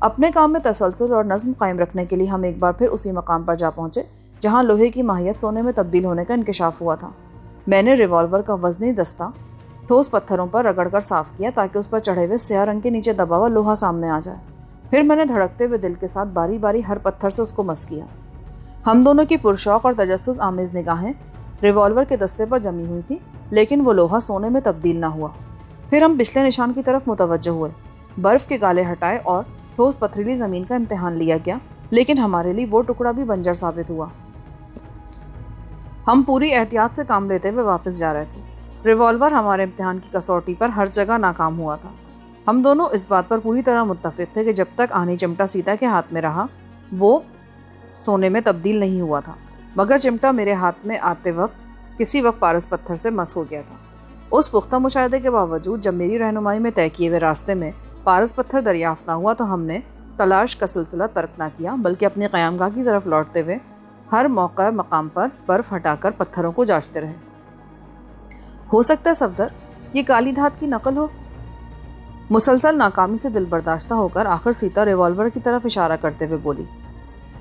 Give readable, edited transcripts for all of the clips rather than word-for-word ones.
اپنے کام میں تسلسل اور نظم قائم رکھنے کے لیے ہم ایک بار پھر اسی مقام پر جا پہنچے جہاں لوہے کی ماہیت سونے میں تبدیل ہونے کا انکشاف ہوا تھا۔ میں نے ریوالور کا وزنی دستہ ٹھوس پتھروں پر رگڑ کر صاف کیا تاکہ اس پر چڑھے ہوئے سیاہ رنگ کے نیچے دبا ہوا لوہا سامنے آ جائے۔ پھر میں نے دھڑکتے ہوئے دل کے ساتھ باری باری ہر پتھر سے اس کو مس کیا۔ ہم دونوں کی پرشوق اور تجسس آمیز نگاہیں ریوالور کے دستے پر جمی ہوئی تھی، لیکن وہ لوہا سونے میں تبدیل نہ ہوا۔ پھر ہم پچھلے نشان کی طرف متوجہ ہوئے۔ برف کے گالے ہٹائے اور ٹھوس پتھریلی زمین کا امتحان لیا گیا، لیکن ہمارے لیے وہ ٹکڑا بھی بنجر ثابت ہوا۔ ہم پوری احتیاط سے کام لیتے ہوئے واپس جا رہے تھے۔ ریوالور ہمارے امتحان کی کسوٹی پر ہر جگہ ناکام ہوا تھا۔ ہم دونوں اس بات پر پوری طرح متفق تھے کہ جب تک آنی چمٹا سیتا کے ہاتھ میں رہا وہ سونے میں تبدیل نہیں ہوا تھا، مگر چمٹا میرے ہاتھ میں آتے وقت کسی وقت پارس پتھر سے مس ہو گیا تھا۔ اس پختہ مشاہدے کے باوجود جب میری رہنمائی میں طے کیے ہوئے راستے میں پارس پتھر دریافت نہ ہوا تو ہم نے تلاش کا سلسلہ ترک نہ کیا، بلکہ اپنی قیامگاہ کی طرف لوٹتے ہوئے ہر موقع مقام پر برف ہٹا کر پتھروں کو جانچتے رہے۔ ہو سکتا ہے صفدر یہ کالی دھات کی نقل ہو۔ مسلسل ناکامی سے دل برداشتہ ہو کر آخر سیتا ریوالور کی طرف اشارہ کرتے ہوئے بولی۔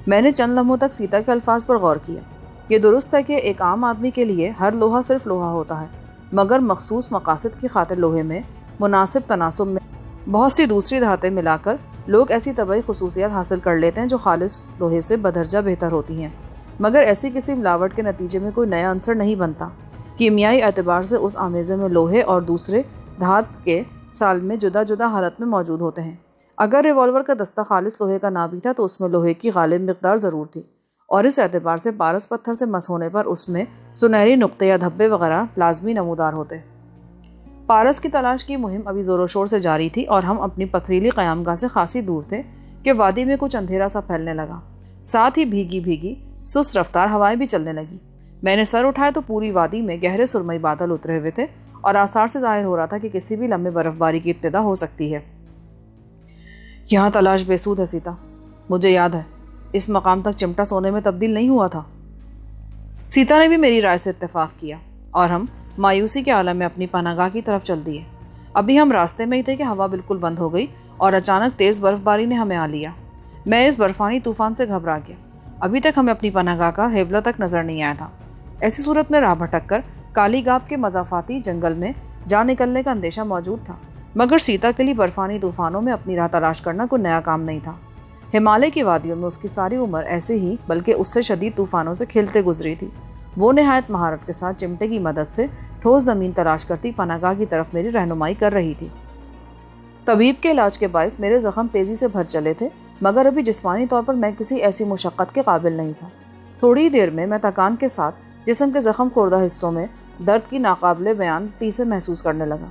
میں نے چند لمحوں تک سیتا کے الفاظ پر غور کیا۔ یہ درست ہے کہ ایک عام آدمی کے لیے ہر لوہا صرف لوہا ہوتا ہے، مگر مخصوص مقاصد کی خاطر لوہے میں مناسب تناسب میں بہت سی دوسری دھاتیں ملا کر لوگ ایسی طبعی خصوصیات حاصل کر لیتے ہیں جو خالص لوہے سے بدرجہ بہتر ہوتی ہیں، مگر ایسی کسی ملاوٹ کے نتیجے میں کوئی نیا عنصر نہیں بنتا۔ کیمیائی اعتبار سے اس آمیزے میں لوہے اور دوسرے دھات کے سال میں جدا جدا حالت میں موجود ہوتے ہیں۔ اگر ریوالور کا دستہ خالص لوہے کا نہ بھی تھا تو اس میں لوہے کی غالب مقدار ضرور تھی، اور اس اعتبار سے پارس پتھر سے مس ہونے پر اس میں سنہری نقطے یا دھبے وغیرہ لازمی نمودار ہوتے۔ پارس کی تلاش کی مہم ابھی زور و شور سے جاری تھی اور ہم اپنی پتھریلی قیامگاہ سے خاصی دور تھے کہ وادی میں کچھ اندھیرا سا پھیلنے لگا، ساتھ ہی بھیگی بھیگی سست رفتار ہوائیں بھی چلنے لگی۔ میں نے سر اٹھایا تو پوری وادی میں گہرے سرمئی بادل اترے ہوئے تھے اور آثار سے ظاہر ہو رہا تھا کہ کسی بھی لمحے برف باری کی ابتدا ہو سکتی ہے۔ یہاں تلاش بے سود ہے سیتا، مجھے یاد ہے اس مقام تک چمٹا سونے میں تبدیل نہیں ہوا تھا۔ سیتا نے بھی میری رائے سے اتفاق کیا اور ہم مایوسی کے عالم میں اپنی پناہگاہ کی طرف چل دیے۔ ابھی ہم راستے میں ہی تھے کہ ہوا بالکل بند ہو گئی اور اچانک تیز برف باری نے ہمیں آ لیا۔ میں اس برفانی طوفان سے گھبرا گیا۔ ابھی تک ہمیں اپنی پناہگاہ کا حیولہ تک نظر نہیں آیا تھا۔ ایسی صورت میں راہ بھٹک کر کالی گاب کے مضافاتی جنگل میں جا نکلنے کا اندیشہ موجود تھا، مگر سیتا کے لیے برفانی طوفانوں میں اپنی راہ تلاش کرنا کوئی نیا کام نہیں تھا۔ ہمالیہ کی وادیوں میں اس کی ساری عمر ایسے ہی بلکہ اس سے شدید طوفانوں سے کھیلتے گزری تھی۔ وہ نہایت مہارت کے ساتھ چمٹے کی مدد سے ٹھوس زمین تلاش کرتی پناہگاہ کی طرف میری رہنمائی کر رہی تھی۔ طبیب کے علاج کے باعث میرے زخم تیزی سے بھر چلے تھے، مگر ابھی جسمانی طور پر میں کسی ایسی مشقت کے قابل نہیں تھا۔ تھوڑی دیر میں تکان کے ساتھ جسم کے زخم خوردہ حصوں میں درد کی ناقابل بیان ٹیسیں محسوس کرنے لگا،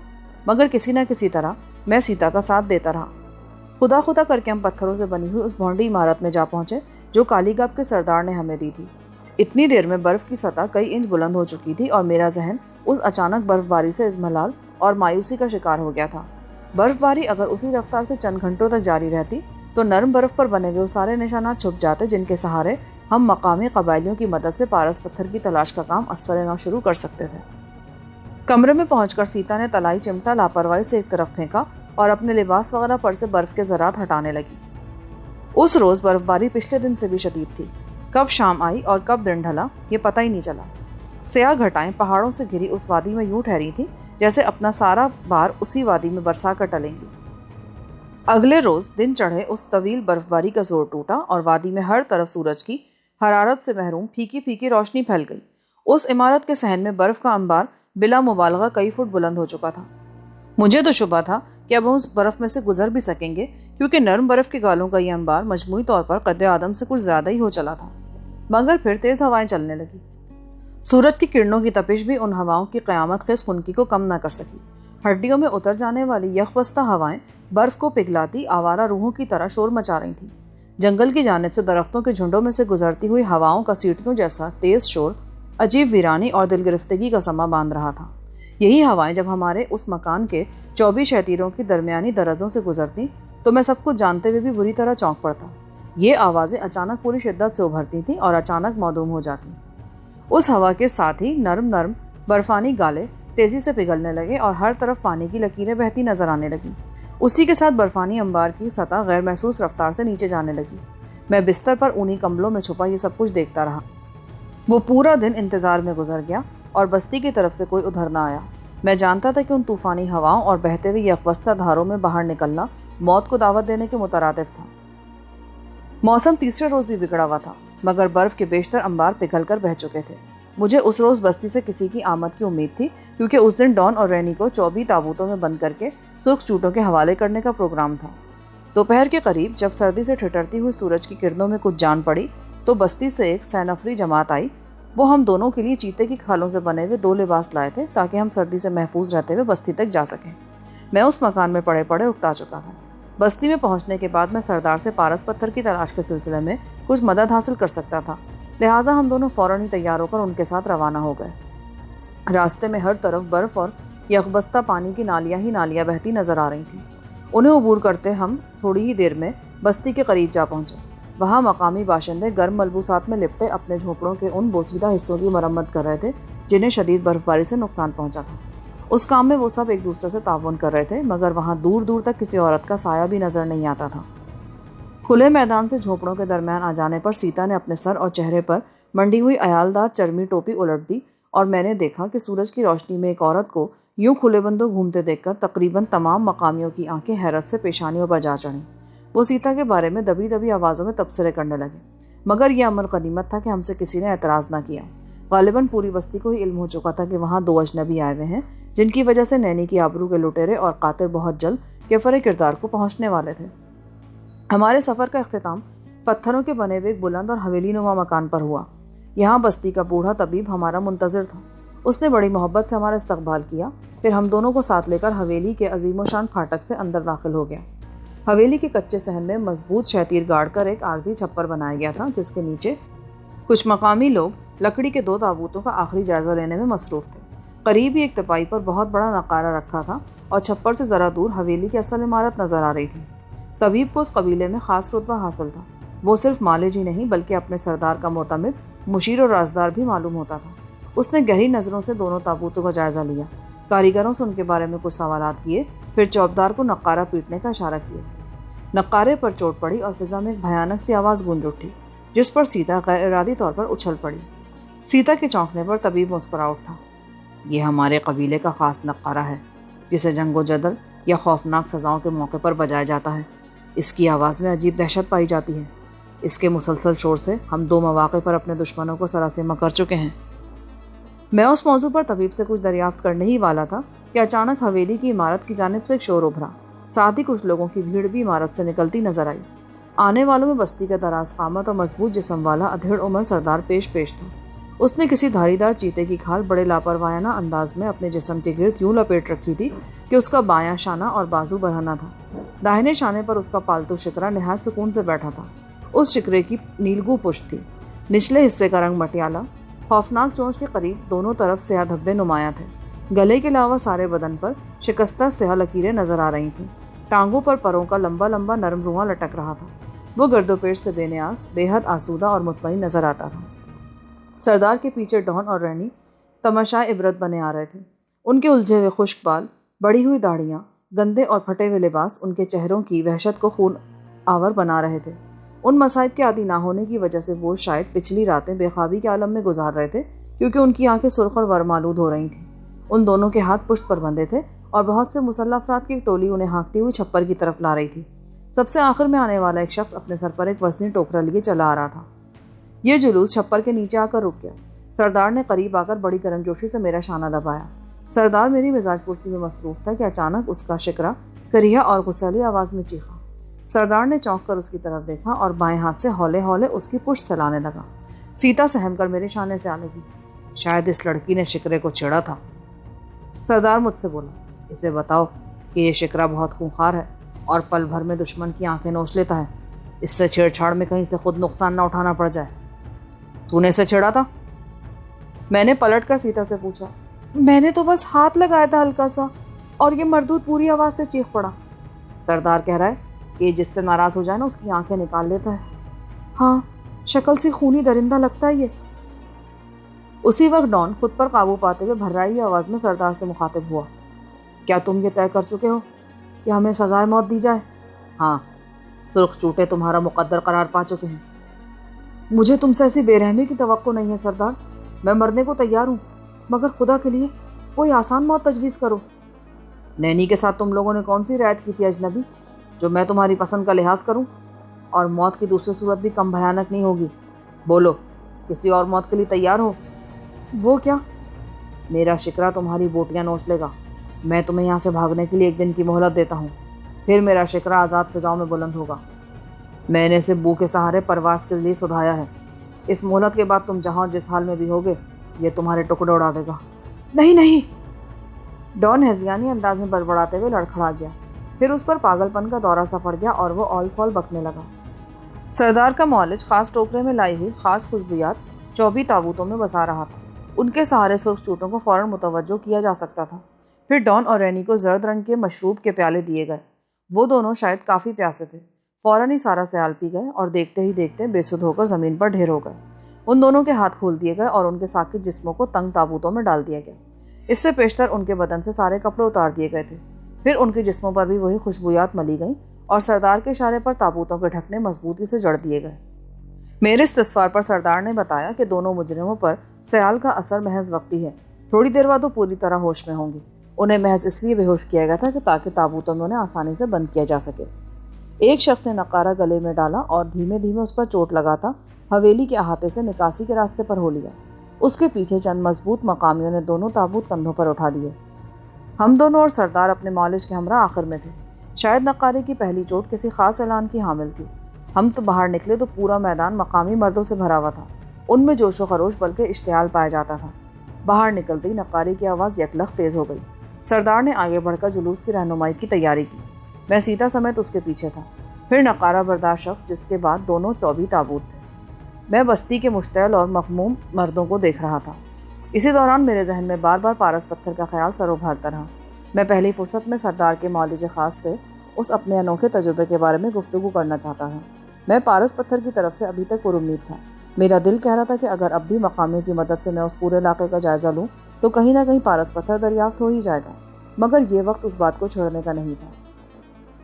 مگر کسی نہ کسی طرح میں سیتا کا ساتھ دیتا رہا۔ خدا خدا کر کے ہم پتھروں سے بنی ہوئی اس بھونڈی عمارت میں جا پہنچے جو کالی گاب کے سردار نے ہمیں دی تھی۔ اتنی دیر میں برف کی سطح کئی انچ بلند ہو چکی تھی اور میرا ذہن اس اچانک برف باری سے اضمحلال اور مایوسی کا شکار ہو گیا تھا۔ برف باری اگر اسی رفتار سے چند گھنٹوں تک جاری رہتی تو نرم برف پر بنے ہوئے سارے نشانات چھپ جاتے جن کے سہارے ہم مقامی قبائلیوں کی مدد سے پارس پتھر کی تلاش کا کام اثر نو شروع کر سکتے تھے۔ کمرے میں پہنچ کر سیتا نے طلائی چمٹا لاپرواہی سے ایک طرف پھینکا اور اپنے لباس وغیرہ پر سے برف کے ذرات ہٹانے لگی۔ اس روز برف باری پچھلے دن سے بھی شدید تھی۔ کب شام آئی اور کب دن ڈھلا یہ پتہ ہی نہیں چلا۔ سیاہ گھٹائیں پہاڑوں سے گھری اس وادی میں یوں ٹھہری تھیں جیسے اپنا سارا بار اسی وادی میں برسا کر ٹلیں گی۔ اگلے روز دن چڑھے اس طویل برف باری کا زور ٹوٹا اور وادی میں ہر طرف سورج کی حرارت سے محروم پھیکی پھیکی روشنی پھیل گئی۔ اس عمارت کے صحن میں برف کا انبار بلا مبالغہ کئی فٹ بلند ہو چکا تھا۔ مجھے تو شبہ تھا کہ اب ہم اس برف میں سے گزر بھی سکیں گے، کیونکہ نرم برف کے گالوں کا یہ انبار مجموعی طور پر قد آدم سے کچھ زیادہ ہی ہو چلا تھا۔ مگر پھر تیز ہوائیں چلنے لگی۔ سورج کی کرنوں کی تپش بھی ان ہواؤں کی قیامت خیز خنکی کو کم نہ کر سکی۔ ہڈیوں میں اتر جانے والی یخ بستہ ہوائیں برف کو پگھلاتی آوارہ روحوں کی طرح شور مچا رہی تھیں۔ جنگل کی جانب سے درختوں کے جھنڈوں میں سے گزرتی ہوئی ہواؤں کا سیٹیوں جیسا تیز شور عجیب ویرانی اور دل گرفتگی کا سما باندھ رہا تھا۔ یہی ہوائیں جب ہمارے اس مکان کے 24 شہتیروں کی درمیانی درزوں سے گزرتی تو میں سب کچھ جانتے ہوئے بھی بری طرح چونک پڑتا۔ یہ آوازیں اچانک پوری شدت سے ابھرتی تھیں اور اچانک معدوم ہو جاتی۔ اس ہوا کے ساتھ ہی نرم نرم برفانی گالے تیزی سے پگھلنے لگے اور ہر طرف پانی کی لکیریں بہتی نظر آنے لگیں۔ اسی کے ساتھ برفانی انبار کی سطح غیر محسوس رفتار سے نیچے جانے لگی۔ میں بستر پر اونی کمبلوں میں چھپا یہ سب کچھ دیکھتا رہا۔ وہ پورا دن انتظار میں گزر گیا اور بستی کی طرف سے کوئی ادھر نہ آیا۔ میں جانتا تھا کہ ان طوفانی ہواؤں اور بہتے ہوئے یکبستہ دھاروں میں باہر نکلنا موت کو دعوت دینے کے مترادف تھا۔ موسم تیسرے روز بھی بگڑا ہوا تھا، مگر برف کے بیشتر انبار پگھل کر بہہ چکے تھے۔ مجھے اس روز بستی سے کسی کی آمد کی امید تھی، کیونکہ اس دن ڈان اور رینی کو 24 تابوتوں میں بند کر کے سرخ چوٹوں کے حوالے کرنے کا پروگرام تھا۔ دوپہر کے قریب جب سردی سے ٹھٹرتی ہوئی سورج کی کرنوں میں کچھ جان پڑی تو بستی سے ایک سینفری جماعت آئی۔ وہ ہم دونوں کے لیے چیتے کی کھالوں سے بنے ہوئے 2 لباس لائے تھے تاکہ ہم سردی سے محفوظ رہتے ہوئے بستی تک جا سکیں۔ میں اس مکان میں پڑے پڑے اکتا چکا تھا۔ بستی میں پہنچنے کے بعد میں سردار سے پارس پتھر کی تلاش کے سلسلے میں کچھ مدد حاصل کر سکتا تھا، لہٰذا ہم دونوں فوراً ہی تیار ہو کر ان کے ساتھ روانہ ہو گئے۔ راستے میں ہر طرف برف اور یکبستہ پانی کی نالیاں ہی نالیاں بہتی نظر آ رہی تھیں۔ انہیں عبور کرتے ہم تھوڑی ہی دیر میں بستی کے قریب جا پہنچے۔ وہاں مقامی باشندے گرم ملبوسات میں لپٹے اپنے جھونپڑوں کے ان بوسیدہ حصوں کی مرمت کر رہے تھے جنہیں شدید برف باری سے نقصان پہنچا تھا۔ اس کام میں وہ سب ایک دوسرے سے تعاون کر رہے تھے، مگر وہاں دور دور تک کسی عورت کا سایہ بھی نظر نہیں آتا تھا۔ کھلے میدان سے جھونپڑوں کے درمیان آ جانے پر سیتا نے اپنے سر اور چہرے پر منڈی ہوئی عیالدار چرمی ٹوپی الٹ دی اور میں نے دیکھا کہ سورج کی روشنی میں ایک عورت کو یوں کھلے بندوں گھومتے دیکھ کر تقریباً تمام مقامیوں کی آنکھیں حیرت سے پیشانیوں پر جا چڑھیں۔ وہ سیتا کے بارے میں دبی دبی آوازوں میں تبصرے کرنے لگے، مگر یہ عمل غنیمت تھا کہ ہم سے کسی نے اعتراض نہ کیا۔ غالباً پوری بستی کو ہی علم ہو چکا تھا کہ وہاں 2 اجنبی آئے ہوئے ہیں جن کی وجہ سے نینی کی آبرو کے لٹیرے اور قاتل بہت جلد کیفر کردار کو پہنچنے والے تھے۔ ہمارے سفر کا اختتام پتھروں کے بنے ہوئے ایک بلند اور حویلی نما مکان پر ہوا۔ یہاں بستی کا بوڑھا طبیب ہمارا منتظر تھا۔ اس نے بڑی محبت سے ہمارا استقبال کیا، پھر ہم دونوں کو ساتھ لے کر حویلی کے عظیم و شان پھاٹک سے اندر داخل ہو گیا۔ حویلی کے کچے صحن میں مضبوط شیطیر گاڑ کر ایک عارضی چھپر بنایا گیا تھا، جس کے نیچے کچھ مقامی لوگ لکڑی کے 2 تابوتوں کا آخری جائزہ لینے میں مصروف تھے۔ قریب ہی ایک تپائی پر بہت بڑا نقارہ رکھا تھا اور چھپر سے ذرا دور حویلی کی اصل عمارت نظر آ رہی تھی۔ طبیب کو اس قبیلے میں خاص رتبہ حاصل تھا۔ وہ صرف مالج ہی نہیں بلکہ اپنے سردار کا معتمد، مشیر اور رازدار بھی معلوم ہوتا تھا۔ اس نے گہری نظروں سے دونوں تابوتوں کا جائزہ لیا، کاریگروں سے ان کے بارے میں کچھ سوالات کیے، پھر چوبدار کو نقارہ پیٹنے کا اشارہ کیا۔ نقارے پر چوٹ پڑی اور فضا میں ایک بھیانک سی آواز گونج اٹھی، جس پر سیتا غیر ارادی طور پر اچھل پڑی۔ سیتا کے چونکنے پر طبیب مسکرا اٹھا۔ یہ ہمارے قبیلے کا خاص نقارہ ہے، جسے جنگ و جدل یا خوفناک سزاؤں کے موقع پر بجایا جاتا ہے۔ اس کی آواز میں عجیب دہشت پائی جاتی ہے۔ اس کے مسلسل شور سے ہم 2 مواقع پر اپنے دشمنوں کو سراسیمہ کر چکے ہیں۔ میں اس موضوع پر طبیب سے کچھ دریافت کرنے ہی والا تھا کہ اچانک حویلی کی عمارت کی جانب سے ایک شور ابھرا۔ ساتھ ہی کچھ لوگوں کی بھیڑ بھی عمارت سے نکلتی نظر آئی۔ آنے والوں میں بستی کا دراز قامت اور مضبوط جسم والا ادھیڑ عمر سردار پیش تھا۔ اس نے کسی دھاری دار چیتے کی کھال بڑے لاپرواہانہ انداز میں اپنے جسم کے گرد یوں لپیٹ رکھی تھی کہ اس کا بایاں شانہ اور بازو برہنہ تھا۔ داہنے شانے پر اس کا پالتو شکرا نہایت سکون سے بیٹھا تھا۔ اس شکرے کی نیلگو پشت تھی، نچلے حصے کا رنگ مٹیالہ، خوفناک چونچ کے قریب دونوں طرف سیاہ دھبے نمایاں تھے۔ گلے کے علاوہ سارے بدن پر شکستہ سیاہ لکیریں نظر آ رہی تھیں۔ ٹانگوں پر پروں کا لمبا لمبا نرم رواں لٹک رہا تھا۔ وہ گرد و پیش سے بے نیاز، بے حد آسودہ اور مطمئن نظر آتا تھا۔ سردار کے پیچھے ڈان اور رینی تماشائے عبرت بنے آ رہے تھے۔ ان کے الجھے ہوئے خشک بال، بڑی ہوئی داڑھیاں، گندے اور پھٹے ہوئے لباس ان کے چہروں کی وحشت کو خون آور بنا رہے تھے۔ ان مصائب کے عادی نہ ہونے کی وجہ سے وہ شاید پچھلی راتیں بے خوابی کے عالم میں گزار رہے تھے، کیونکہ ان کی آنکھیں سرخ اور ورمالود ہو رہی تھیں۔ ان دونوں کے ہاتھ پشت پر بندھے تھے اور بہت سے مسلح افراد کی ایک ٹولی انہیں ہانکتی ہوئی چھپر کی طرف لا رہی تھی۔ سب سے آخر میں آنے والا ایک شخص اپنے سر پر ایک وزنی ٹوکرا لیے چلا آ رہا تھا۔ یہ جلوس چھپر کے نیچے آ کر رک گیا۔ سردار نے قریب آ کر بڑی گرمجوشی سے میرا شانہ دبایا۔ سردار میری مزاج پرسی میں مصروف تھا کہ اچانک اس کا شکرا کریہ اور غصیلی آواز میں چیخا۔ سردار نے چونک کر اس کی طرف دیکھا اور بائیں ہاتھ سے ہولے ہولے اس کی پشت سلانے لگا۔ سیتا سہم کر میرے شانے سے آ لگی۔ شاید اس لڑکی نے شکرے کو چھیڑا تھا۔ سردار مجھ سے بولا، اسے بتاؤ کہ یہ شکرا بہت خونخوار ہے اور پل بھر میں دشمن کی آنکھیں نوچ لیتا ہے۔ اس سے چھیڑ چھاڑ میں کہیں سے خود نقصان نہ اٹھانا پڑ جائے۔ تو نے اسے چھیڑا تھا؟ میں نے پلٹ کر سیتا سے پوچھا۔ میں نے تو بس ہاتھ لگایا تھا ہلکا سا، اور یہ مردود پوری آواز سے چیخ پڑا۔ سردار کہہ رہا ہے کہ جس سے ناراض ہو جائے نا اس کی آنکھیں نکال لیتا ہے۔ ہاں، شکل سے خونی درندہ لگتا ہے یہ۔ اسی وقت ڈان خود پر قابو پاتے ہوئے بھررائی آواز میں سردار سے مخاطب ہوا۔ کیا تم یہ طے کر چکے ہو کہ ہمیں سزائے موت دی جائے؟ ہاں، سرخ چوٹے تمہارا مقدر قرار پا چکے ہیں۔ مجھے تم سے ایسی بے رحمی کی توقع نہیں ہے سردار، میں مرنے کو تیار ہوں، مگر خدا کے لیے کوئی آسان موت تجویز کرو۔ نینی کے ساتھ تم لوگوں نے کون سی رعایت کی تھی اجنبی، جو میں تمہاری پسند کا لحاظ کروں؟ اور موت کی دوسری صورت بھی کم بھیانک نہیں ہوگی۔ بولو، کسی اور موت کے لیے تیار ہو؟ وہ کیا؟ میرا شکرا تمہاری بوٹیاں نوچ لے گا۔ میں تمہیں یہاں سے بھاگنے کے لیے 1 دن کی مہلت دیتا ہوں، پھر میرا شکرا آزاد فضاؤں میں بلند ہوگا۔ میں نے اسے بو کے سہارے پرواز کے لیے سدھایا ہے۔ اس مہلت کے بعد تم جہاں جس حال میں بھی ہوگے، یہ تمہارے ٹکڑے اڑا دے گا۔ نہیں نہیں، ڈان ہزیانی انداز میں بڑبڑاتے ہوئے لڑکھڑا گیا۔ پھر اس پر پاگل پن کا دورہ سا پڑ گیا اور وہ اول فول بکنے لگا۔ سردار کا معالج خاص ٹوکرے میں لائی ہوئی خاص خوشبویات 24 تابوتوں میں بسا رہا تھا۔ ان کے سہارے سرخ چوٹوں کو فوراً متوجہ کیا جا سکتا تھا۔ پھر ڈان اور رینی کو زرد رنگ کے مشروب کے پیالے دیے گئے۔ وہ دونوں شاید کافی پیاسے تھے، فوراً ہی سارا سیال پی گئے اور دیکھتے ہی دیکھتے بے سدھ ہو کر زمین پر ڈھیر ہو گئے۔ ان دونوں کے ہاتھ کھول دیے گئے اور ان کے ساکت جسموں کو تنگ تابوتوں میں ڈال دیا گیا۔ اس سے پیشتر ان کے بدن سے سارے کپڑے اتار دیے گئے تھے۔ پھر ان کے جسموں پر بھی وہی خوشبویات ملی گئیں اور سردار کے اشارے پر تابوتوں کے ڈھکنے مضبوطی سے جڑ دیے گئے۔ میرے استفسار پر سردار نے بتایا کہ دونوں مجرموں پر سیال کا اثر محض وقتی ہے، تھوڑی دیر بعد وہ پوری طرح ہوش میں ہوں گے۔ انہیں محض اس لیے بے ہوش کیا گیا تھا کہ تاکہ تابوتوں میں انہیں آسانی سے بند کیا جا سکے۔ ایک شخص نے نقارہ گلے میں ڈالا اور دھیمے دھیمے اس پر چوٹ لگاتا حویلی کے احاطے سے نکاسی کے راستے پر ہو لیا۔ اس کے پیچھے چند مضبوط مقامیوں نے دونوں تابوت کندھوں پر اٹھا دیے۔ ہم دونوں اور سردار اپنے معالج کے ہمراہ آخر میں تھے۔ شاید نقارے کی پہلی چوٹ کسی خاص اعلان کی حامل تھی۔ ہم تو باہر نکلے تو پورا میدان مقامی مردوں سے بھرا ہوا تھا۔ ان میں جوش و خروش بلکہ اشتعال پایا جاتا تھا۔ باہر نکلتے ہی نقارے کی آواز یکلخت تیز ہو گئی۔ سردار نے آگے بڑھ کر جلوس کی رہنمائی کی تیاری کی۔ میں سیتا سمیت اس کے پیچھے تھا۔ پھر نقارہ بردار شخص، جس کے بعد دونوں 24 تابوت تھے۔ میں بستی کے مشتعل اور مغموم مردوں کو دیکھ رہا تھا۔ اسی دوران میرے ذہن میں بار بار پارس پتھر کا خیال سر ابھارتا رہا۔ میں پہلی فرصت میں سردار کے معالج خاص سے اس اپنے انوکھے تجربے کے بارے میں گفتگو کرنا چاہتا تھا۔ میں پارس پتھر کی طرف سے ابھی تک پر امید تھا۔ میرا دل کہہ رہا تھا کہ اگر اب بھی مقامیوں کی مدد سے میں اس پورے علاقے کا جائزہ لوں تو کہیں نہ کہیں پارس پتھر دریافت ہو ہی جائے گا، مگر یہ وقت اس بات کو چھوڑنے کا نہیں تھا۔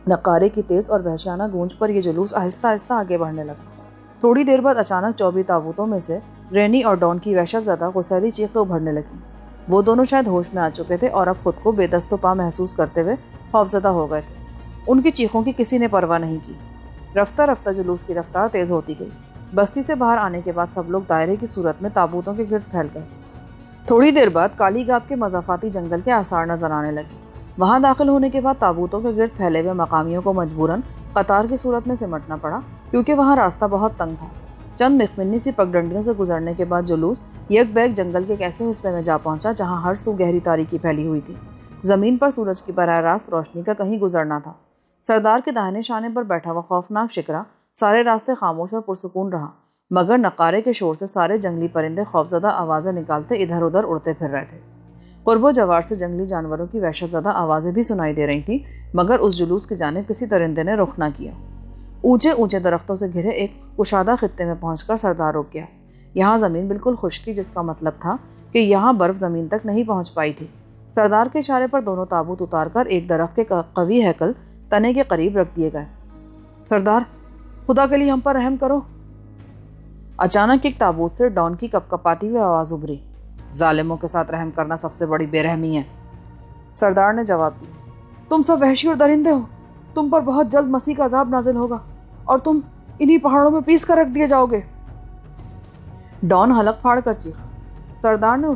نقارے کی تیز اور وحشیانہ گونج پر یہ جلوس آہستہ آہستہ آگے بڑھنے لگا۔ تھوڑی دیر بعد اچانک 24 تابوتوں میں سے رینی اور ڈان کی وحشت زدہ غسیلی چیخیں ابھرنے لگیں۔ وہ دونوں شاید ہوش میں آ چکے تھے اور اب خود کو بے دست و پا محسوس کرتے ہوئے خوفزدہ ہو گئے تھے۔ ان کی چیخوں کی کسی نے پرواہ نہیں کی۔ رفتہ رفتہ جلوس کی رفتار تیز ہوتی گئی۔ بستی سے باہر آنے کے بعد سب لوگ دائرے کی صورت میں تابوتوں کے گرد پھیل گئے۔ تھوڑی دیر بعد کالی گاب کے مضافاتی جنگل کے آثار نظر آنے لگے۔ وہاں داخل ہونے کے بعد تابوتوں کے گرد پھیلے ہوئے مقامیوں کو مجبوراً قطار کی صورت میں سمٹنا پڑا، کیونکہ وہاں راستہ بہت تنگ تھا۔ چند مخمنی سی پگڈنڈیوں سے گزرنے کے بعد جلوس یک بیک جنگل کے ایک ایسے حصے میں جا پہنچا جہاں ہر سو گہری تاریکی پھیلی ہوئی تھی۔ زمین پر سورج کی براہ راست روشنی کا کہیں گزرنا تھا۔ سردار کے داہنے شانے پر بیٹھا ہوا خوفناک شکرا سارے راستے خاموش اور پرسکون رہا، مگر نقارے کے شور سے سارے جنگلی پرندے خوفزدہ آوازیں نکالتے ادھر ادھر اڑتے پھر رہے تھے۔ قرب و جوار سے جنگلی جانوروں کی وحشت زدہ آوازیں بھی سنائی دے رہی تھیں، مگر اس جلوس کی جانب کسی درندے نے رخ نہ کیا۔ اونچے اونچے درختوں سے گھرے ایک کشادہ خطے میں پہنچ کر سردار رک گیا۔ یہاں زمین بالکل خشک تھی، جس کا مطلب تھا کہ یہاں برف زمین تک نہیں پہنچ پائی تھی۔ سردار کے اشارے پر دونوں تابوت اتار کر ایک درخت کے قوی ہیکل تنے کے قریب رکھ دیے گئے۔ سردار، خدا کے لیے ہم پر رحم کرو۔ اچانک ایک تابوت سے ڈان کی کپکپاتی ہوئی آواز ابھری۔ ظالموں کے ساتھ رحم کرنا سب سے بڑی بے رحمی ہے، سردار نے جواب دیا۔ تم سب وحشی اور درندے ہو، تم پر بہت جلد مسیح کا عذاب نازل ہوگا اور تم انہی پہاڑوں میں پیس کر رکھ دیے جاؤ گے۔ ڈان حلق پھاڑ کر چیخا۔ سردار نے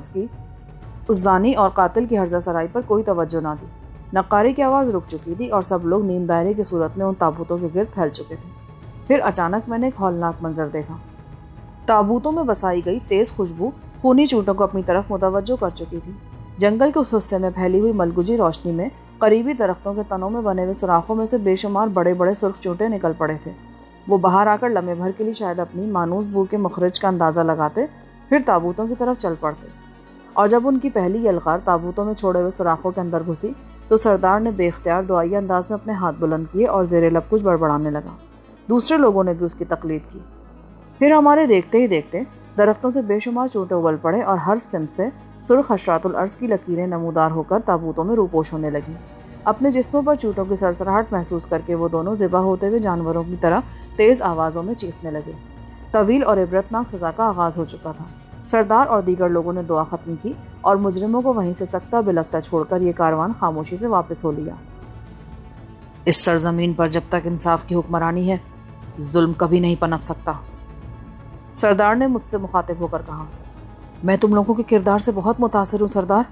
اس زانی اور قاتل کی ہرزہ سرائی پر کوئی توجہ نہ دی۔ نقارے کی آواز رک چکی تھی اور سب لوگ نیم دائرے کی صورت میں ان تابوتوں کے گرد پھیل چکے تھے۔ پھر اچانک میں نے ایک ہولناک منظر دیکھا۔ تابوتوں میں بسائی گئی تیز خوشبو خونی چوٹوں کو اپنی طرف متوجہ کر چکی تھی۔ جنگل کے اس حصے میں پھیلی ہوئی ملگجی روشنی میں قریبی درختوں کے تنوں میں بنے ہوئے سوراخوں میں سے بے شمار بڑے بڑے سرخ چوٹے نکل پڑے تھے۔ وہ باہر آ کر لمحے بھر کے لیے شاید اپنی مانوس بو کے مخرج کا اندازہ لگاتے، پھر تابوتوں کی طرف چل پڑتے، اور جب ان کی پہلی یلغار تابوتوں میں چھوڑے ہوئے سوراخوں کے اندر گھسی تو سردار نے بے اختیار دعائیہ انداز میں اپنے ہاتھ بلند کیے اور زیر لب کچھ بڑبڑانے لگا۔ دوسرے لوگوں نے بھی اس کی تقلید کی۔ پھر ہمارے دیکھتے ہی دیکھتے درختوں سے بے شمار چوٹے ابل پڑے اور ہر سمت سے سرخ حشرات الارض کی لکیریں نمودار ہو کر تابوتوں میں روپوش ہونے لگیں۔ اپنے جسموں پر چوٹوں کی سرسراہٹ محسوس کر کے وہ دونوں ذبح ہوتے ہوئے جانوروں کی طرح تیز آوازوں میں چیخنے لگے۔ طویل اور عبرتناک سزا کا آغاز ہو چکا تھا۔ سردار اور دیگر لوگوں نے دعا ختم کی اور مجرموں کو وہیں سے سکتا بلکتا چھوڑ کر یہ کاروان خاموشی سے واپس ہو لیا۔ اس سرزمین پر جب تک انصاف کی حکمرانی ہے، ظلم کبھی نہیں پنپ سکتا۔ سردار نے مجھ سے مخاطب ہو کر کہا، میں تم لوگوں کے کردار سے بہت متاثر ہوں سردار۔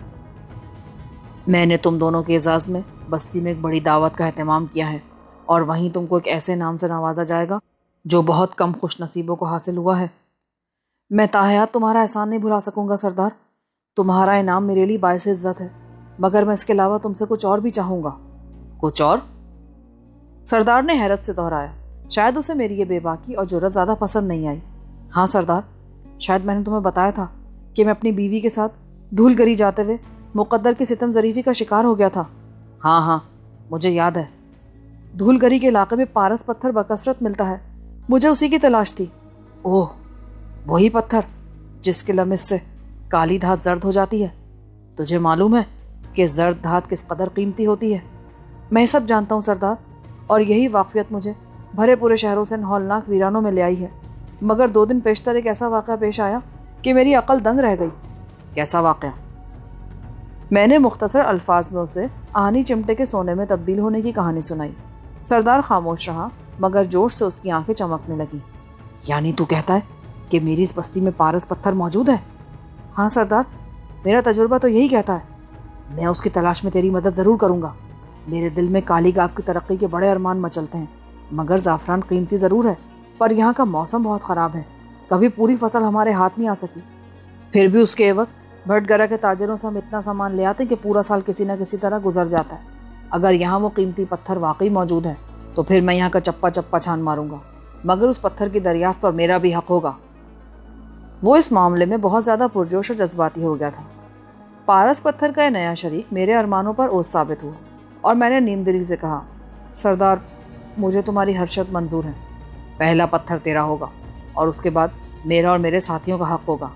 میں نے تم دونوں کے اعزاز میں بستی میں ایک بڑی دعوت کا اہتمام کیا ہے، اور وہیں تم کو ایک ایسے نام سے نوازا جائے گا جو بہت کم خوش نصیبوں کو حاصل ہوا ہے۔ میں تاحیات تمہارا احسان نہیں بھلا سکوں گا سردار۔ تمہارا انعام میرے لیے باعث عزت ہے، مگر میں اس کے علاوہ تم سے کچھ اور بھی چاہوں گا۔ کچھ اور؟ سردار نے حیرت سے دہرایا۔ شاید اسے میری یہ بے باکی اور جرأت زیادہ پسند نہیں آئی۔ ہاں سردار، شاید میں نے تمہیں بتایا تھا کہ میں اپنی بیوی کے ساتھ دھول گری جاتے ہوئے مقدر کی ستم ظریفی کا شکار ہو گیا تھا۔ ہاں مجھے یاد ہے۔ دھول گری کے علاقے میں پارس پتھر بکثرت ملتا ہے، مجھے اسی کی تلاش تھی۔ اوہ، وہی پتھر جس کے لمس سے کالی دھات زرد ہو جاتی ہے۔ تجھے معلوم ہے کہ زرد دھات کس قدر قیمتی ہوتی ہے؟ میں سب جانتا ہوں سردار، اور یہی واقفیت مجھے بھرے پورے شہروں سے ہولناک ویرانوں میں لے آئی ہے۔ مگر 2 دن پیشتر ایک ایسا واقعہ پیش آیا کہ میری عقل دنگ رہ گئی۔ کیسا واقعہ؟ میں نے مختصر الفاظ میں اسے آہنی چمٹے کے سونے میں تبدیل ہونے کی کہانی سنائی۔ سردار خاموش رہا، مگر جوش سے اس کی آنکھیں چمکنے لگی۔ یعنی تو کہتا ہے کہ میری اس بستی میں پارس پتھر موجود ہے؟ ہاں سردار، میرا تجربہ تو یہی کہتا ہے۔ میں اس کی تلاش میں تیری مدد ضرور کروں گا۔ میرے دل میں کالی گاب کی ترقی کے بڑے ارمان مچلتے ہیں، مگر زعفران قیمتی ضرور ہے، پر یہاں کا موسم بہت خراب ہے، کبھی پوری فصل ہمارے ہاتھ نہیں آ سکی۔ پھر بھی اس کے عوض بھٹ گرہ کے تاجروں سے ہم اتنا سامان لے آتے ہیں کہ پورا سال کسی نہ کسی طرح گزر جاتا ہے۔ اگر یہاں وہ قیمتی پتھر واقعی موجود ہے تو پھر میں یہاں کا چپا چپا چھان ماروں گا، مگر اس پتھر کی دریافت پر میرا بھی حق ہوگا۔ وہ اس معاملے میں بہت زیادہ پرجوش اور جذباتی ہو گیا تھا۔ پارس پتھر کا یہ نیا شریک میرے ارمانوں پر اوز ثابت ہوا، اور میں نے نیم دلی سے کہا، سردار، مجھے تمہاری ہر شرط منظور ہے۔ پہلا پتھر تیرا ہوگا، اور اس کے بعد میرا اور میرے ساتھیوں کا حق ہوگا۔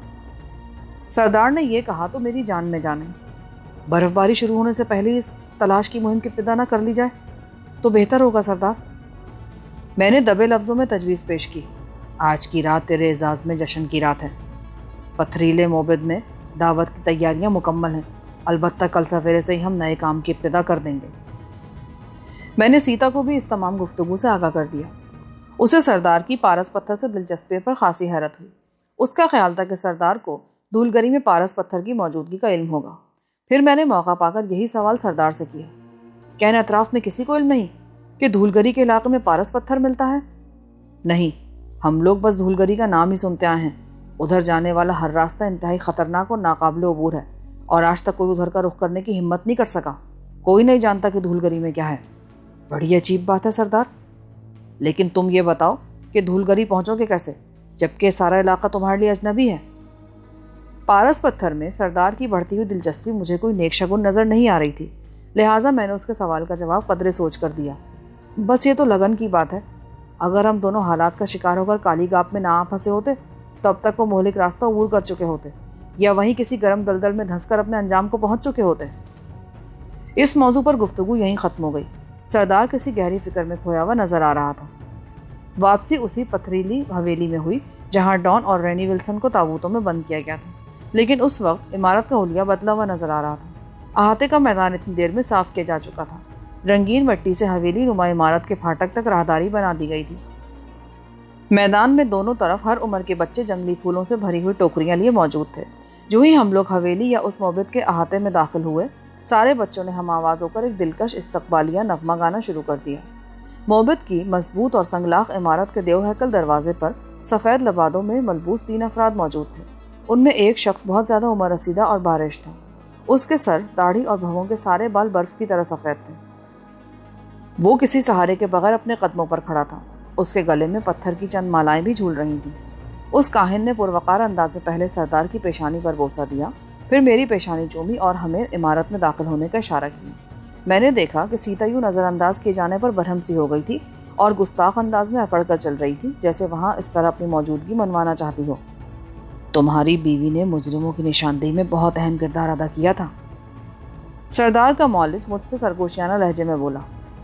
سردار نے یہ کہا تو میری جان میں جان آئی۔ برف باری شروع ہونے سے پہلے اس تلاش کی مہم کی ابتدا نہ کر لی جائے تو بہتر ہوگا سردار۔ میں نے دبے لفظوں میں تجویز پیش کی۔ آج کی رات تیرے اعزاز میں جشن کی رات ہے۔ پتھریلے موبد میں دعوت کی تیاریاں مکمل ہیں، البتہ کل سویرے سے ہی ہم نئے کام کی ابتدا کر دیں گے۔ میں نے سیتا کو بھی اس تمام گفتگو سے آگاہ کر دیا۔ اسے سردار کی پارس پتھر سے دلچسپی پر خاصی حیرت ہوئی۔ اس کا خیال تھا کہ سردار کو دھول گری میں پارس پتھر کی موجودگی کا علم ہوگا۔ پھر میں نے موقع پا کر یہی سوال سردار سے کیا، کیا ان اطراف میں کسی کو علم نہیں کہ دھول گری کے علاقے میں پارس پتھر ملتا ہے؟ نہیں، ہم لوگ بس دھول گری کا نام ہی سنتے آئے ہیں۔ ادھر جانے والا ہر راستہ انتہائی خطرناک اور ناقابل عبور ہے، اور آج تک کوئی ادھر کا رخ کرنے کی ہمت نہیں کر سکا۔ کوئی نہیں جانتا کہ دھول گری میں کیا ہے۔ بڑی عجیب بات ہے سردار، لیکن تم یہ بتاؤ کہ دھول گری پہنچو گے کیسے، جبکہ سارا علاقہ تمہارے لیے اجنبی ہے؟ پارس پتھر میں سردار کی بڑھتی ہوئی دلچسپی مجھے کوئی نیک شگون نظر نہیں آ رہی تھی، لہٰذا میں نے اس کے سوال کا جواب قدرے سوچ کر دیا۔ بس یہ تو لگن کی بات ہے۔ اگر ہم دونوں حالات کا شکار ہو کر کالی گاپ میں نہ آ پھنسے ہوتے تو اب تک وہ مہلک راستہ عبور کر چکے ہوتے، یا وہیں کسی گرم دلدل میں دھنس کر اپنے انجام کو پہنچ چکے ہوتے۔ اس موضوع پر گفتگو یہیں ختم ہو گئی۔ سردار کسی گہری فکر میں کھویا ہوا نظر آ رہا تھا۔ واپسی اسی پتھریلی حویلی میں ہوئی جہاں ڈان اور رینی ولسن کو تابوتوں میں بند کیا گیا تھا، لیکن اس وقت عمارت کا حلیہ بدلا ہوا نظر آ رہا تھا۔ احاطے کا میدان اتنی دیر میں صاف کیا جا چکا تھا۔ رنگین مٹی سے حویلی نما عمارت کے پھاٹک تک راہداری بنا دی گئی تھی۔ میدان میں دونوں طرف ہر عمر کے بچے جنگلی پھولوں سے بھری ہوئی ٹوکریاں لیے موجود تھے۔ جو ہی ہم لوگ حویلی یا اس موبد کے احاطے میں داخل ہوئے، سارے بچوں نے ہم آواز ہو کر ایک دلکش استقبالیہ نغمہ گانا شروع کر دیا۔ موبد کی مضبوط اور سنگلاخ عمارت کے دیو ہیکل دروازے پر سفید لبادوں میں ملبوس 3 افراد موجود تھے۔ ان میں ایک شخص بہت زیادہ عمر رسیدہ اور بارش تھا۔ اس کے سر، داڑھی اور بھووں کے سارے بال برف کی طرح سفید تھے۔ وہ کسی سہارے کے بغیر اپنے قدموں پر کھڑا تھا۔ اس کے گلے میں پتھر کی چند مالائیں بھی جھول رہی تھیں۔ اس کاہن نے پروقار انداز میں پہلے سردار کی پیشانی پر بوسہ دیا، پھر میری پیشانی چومی اور ہمیں عمارت میں داخل ہونے کا اشارہ کیا۔ میں نے دیکھا کہ سیتا یوں نظر انداز کیے جانے پر برہم سی ہو گئی تھی اور گستاخ انداز میں اکڑ کر چل رہی تھی، جیسے وہاں اس طرح اپنی موجودگی منوانا چاہتی ہو۔ تمہاری بیوی نے مجرموں کی نشاندہی میں بہت اہم کردار ادا کیا تھا۔ سردار کا مولد مجھ سے سرگوشیانہ لہجے میں بولا،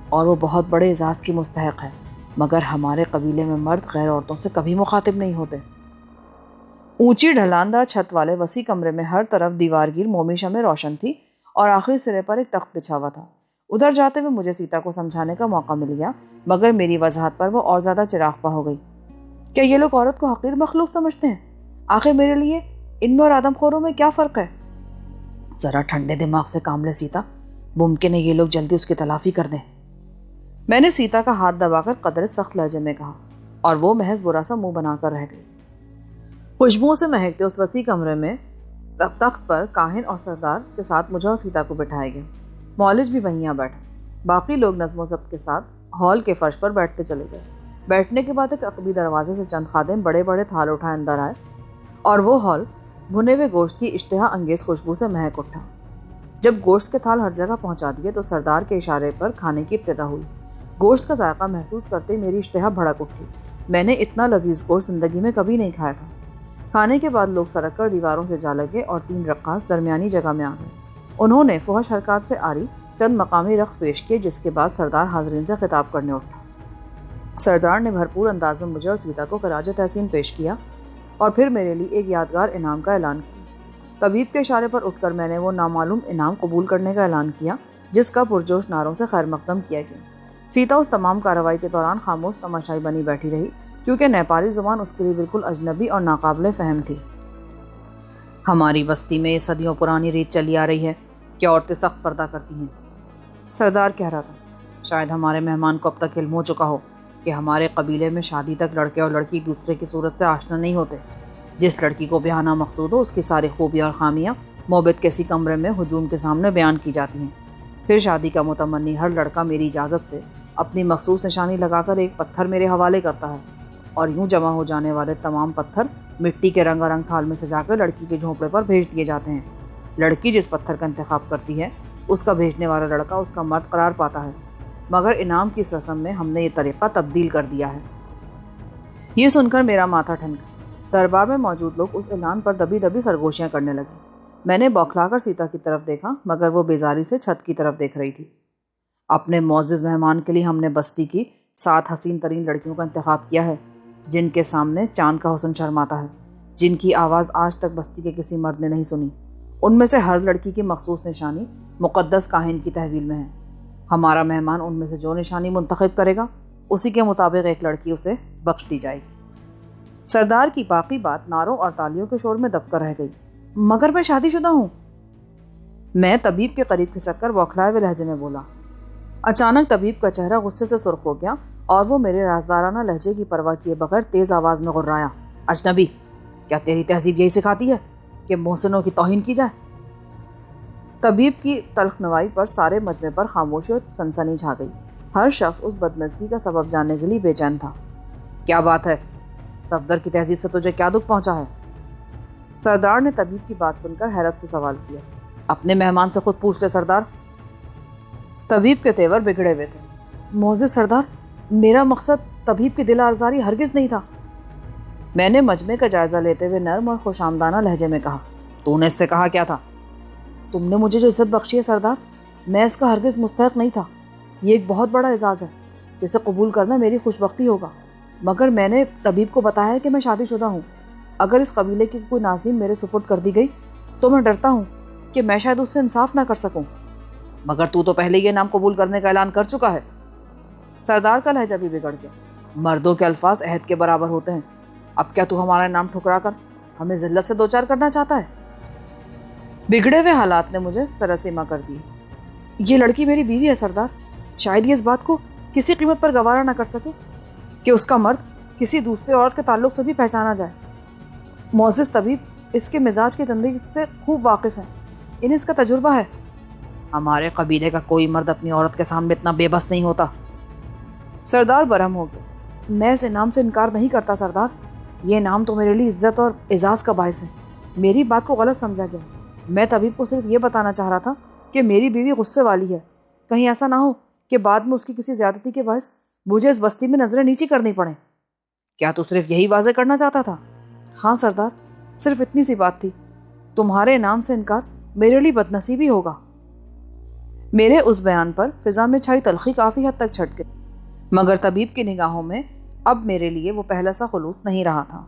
اور وہ بہت بڑے اعزاز کی مستحق ہے، مگر ہمارے قبیلے میں مرد غیر عورتوں سے کبھی مخاطب نہیں ہوتے۔ اونچی ڈھلاندار چھت والے وسیع کمرے میں ہر طرف دیوار گیر مومی شمع روشن تھی اور آخری سرے پر ایک تخت بچھا ہوا تھا۔ ادھر جاتے ہوئے مجھے سیتا کو سمجھانے کا موقع مل گیا، مگر میری وضاحت پر وہ اور زیادہ چراغ ہو گئی۔ کیا یہ لوگ عورت کو حقیر مخلوق سمجھتے ہیں؟ آخر میرے لیے ان میں اور آدم خوروں میں کیا فرق ہے؟ ذرا ٹھنڈے دماغ سے کام لے سیتا، ممکن ہے یہ لوگ جلدی اس کی تلافی کر دیں۔ میں نے سیتا کا ہاتھ دبا کر قدرے سخت لہجے میں کہا، اور وہ محض برا سا منہ بنا کر رہ گئی۔ خوشبوؤں سے مہکتے اس وسیع کمرے میں تخت پر کاہن اور سردار کے ساتھ مجھے اور سیتا کو بٹھائے گئے۔ مولج بھی وہیں آ بیٹھا۔ باقی لوگ نظم و ضبط کے ساتھ ہال کے فرش پر بیٹھتے چلے گئے۔ بیٹھنے کے بعد ایک عقبی دروازے سے چند خادم بڑے بڑے تھال اٹھائے اندر آئے اور وہ ہال بھنے ہوئے گوشت کی اشتہا انگیز خوشبو سے مہک اٹھا۔ جب گوشت کے تھال ہر جگہ پہنچا دیے تو سردار کے اشارے پر کھانے کی ابتدا ہوئی۔ گوشت کا ذائقہ محسوس کرتے میری اشتہا بھڑک اٹھی۔ میں نے اتنا لذیذ گوشت زندگی میں کبھی نہیں کھایا تھا۔ کھانے کے بعد لوگ سرک کر دیواروں سے جا لگے اور 3 رقاص درمیانی جگہ میں آ گئے۔ انہوں نے فحش حرکات سے آری چند مقامی رقص پیش کیے، جس کے بعد سردار حاضرین سے خطاب کرنے اٹھا۔ سردار نے بھرپور انداز میں مجھے اور سیتا کو خراج تحسین پیش کیا اور پھر میرے لیے ایک یادگار انعام کا اعلان کیا۔ طبیب کے اشارے پر اٹھ کر میں نے وہ نامعلوم انعام قبول کرنے کا اعلان کیا جس کا پرجوش نعروں سے خیر مقدم کیا گیا۔ سیتا اس تمام کارروائی کے دوران خاموش تماشائی بنی بیٹھی رہی، کیونکہ نیپالی زبان اس کے لیے بالکل اجنبی اور ناقابل فہم تھی۔ ہماری بستی میں یہ صدیوں پرانی ریت چلی آ رہی ہے کہ عورتیں سخت پردہ کرتی ہیں، سردار کہہ رہا تھا۔ شاید ہمارے مہمان کو اب تک علم ہو چکا ہو کہ ہمارے قبیلے میں شادی تک لڑکے اور لڑکی دوسرے کی صورت سے آشنا نہیں ہوتے۔ جس لڑکی کو بیاہنا مقصود ہو، اس کی ساری خوبیاں اور خامیاں موبت کسی کمرے میں ہجوم کے سامنے بیان کی جاتی ہیں۔ پھر شادی کا متمنی ہر لڑکا میری اجازت سے اپنی مخصوص نشانی لگا کر ایک پتھر میرے حوالے کرتا ہے، اور یوں جمع ہو جانے والے تمام پتھر مٹی کے رنگا رنگ تھال میں سجا کر لڑکی کے جھونپڑے پر بھیج دیے جاتے ہیں۔ لڑکی جس پتھر کا انتخاب کرتی ہے، اس کا بھیجنے والا لڑکا اس کا مرد قرار پاتا ہے، مگر انعام کی اس رسم میں ہم نے یہ طریقہ تبدیل کر دیا ہے۔ یہ سن کر میرا ماتھا ٹھنکا۔ دربار میں موجود لوگ اس اعلان پر دبی دبی سرگوشیاں کرنے لگے۔ میں نے بوکھلا کر سیتا کی طرف دیکھا، مگر وہ بیزاری سے چھت کی طرف دیکھ رہی تھی۔ اپنے معزز مہمان کے لیے ہم نے بستی کی 7 حسین ترین لڑکیوں کا انتخاب کیا ہے، جن کے سامنے چاند کا حسن شرماتا ہے، جن کی آواز آج تک بستی کے کسی مرد نے نہیں سنی۔ ان میں سے ہر لڑکی کی مخصوص نشانی مقدس کاہن کی تحویل میں ہے۔ ہمارا مہمان ان میں سے جو نشانی منتخب کرے گا، اسی کے مطابق ایک لڑکی اسے بخش دی جائے گی۔ سردار کی باقی بات نعروں اور تالیوں کے شور میں دب کر رہ گئی۔ مگر میں شادی شدہ ہوں، میں طبیب کے قریب کھسک کر بوکھلائے ہوئے لہجے میں بولا۔ اچانک طبیب کا چہرہ غصے سے سرخ ہو گیا اور وہ میرے رازدارانہ لہجے کی پرواہ کیے بغیر تیز آواز میں غرایا، اجنبی، کیا تیری تہذیب یہی سکھاتی ہے کہ محسنوں کی توہین کی جائے؟ طبیب کی تلخ نوائی پر سارے مجمع پر خاموشی اور سنسنی چھا گئی۔ ہر شخص اس بدمزگی کا سبب جاننے کے لیے بے چین تھا۔ کیا بات ہے؟ صفدر کی تہذیب سے تجھے کیا دکھ پہنچا ہے؟ سردار نے طبیب کی بات سن کر حیرت سے سوال کیا۔ اپنے مہمان سے خود پوچھ لے سردار۔ طبیب کے تیور بگڑے ہوئے تھے۔ معزز سردار، میرا مقصد طبیب کی دل آزاری ہرگز نہیں تھا۔ میں نے مجمع کا جائزہ لیتے ہوئے نرم اور خوش آمدانہ لہجے میں کہا۔ تو نے اس سے کہا کیا تھا؟ تم نے مجھے جو عزت بخشی ہے سردار، میں اس کا ہرگز مستحق نہیں تھا۔ یہ ایک بہت بڑا اعزاز ہے جسے قبول کرنا میری خوش بختی ہوگا، مگر میں نے طبیب کو بتایا ہے کہ میں شادی شدہ ہوں۔ اگر اس قبیلے کی کوئی نازنین میرے سپرد کر دی گئی تو میں ڈرتا ہوں کہ میں شاید اس سے انصاف نہ کر سکوں۔ مگر تو پہلے یہ نام قبول کرنے کا اعلان کر چکا ہے۔ سردار کا لہجہ بھی بگڑ گیا۔ مردوں کے الفاظ عہد کے برابر ہوتے ہیں، اب کیا تو ہمارا نام ٹھکرا کر ہمیں ذلت سے دوچار کرنا چاہتا ہے؟ بگڑے ہوئے حالات نے مجھے سراسیمہ کر دی۔ یہ لڑکی میری بیوی ہے سردار، شاید یہ اس بات کو کسی قیمت پر گوارا نہ کر سکے کہ اس کا مرد کسی دوسرے عورت کے تعلق سے بھی پہچانا جائے۔ معزز طبیب اس کے مزاج کی تندی سے خوب واقف ہیں، انہیں اس کا تجربہ ہے۔ ہمارے قبیلے کا کوئی مرد اپنی عورت کے سامنے اتنا بے بس نہیں ہوتا۔ سردار برہم ہو گیا۔ میں اس انعام سے انکار نہیں کرتا سردار، یہ انعام تو میرے لیے عزت اور اعزاز کا باعث ہے۔ میری بات کو غلط سمجھا گیا۔ میں طبیب کو صرف یہ بتانا چاہ رہا تھا کہ میری بیوی غصے والی ہے، کہیں ایسا نہ ہو کہ بعد میں اس کی کسی زیادتی کے باعث مجھے اس بستی میں نظریں نیچی کرنی پڑیں۔ کیا تو صرف یہی واضح کرنا چاہتا تھا؟ ہاں سردار، صرف اتنی سی بات تھی۔ تمہارے انعام سے انکار میرے لیے بدنصیبی ہوگا۔ میرے اس بیان پر فضا میں چھائی تلخی کافی حد تک چھٹ گئی، مگر طبیب کی نگاہوں میں اب میرے لیے وہ پہلا سا خلوص نہیں رہا تھا۔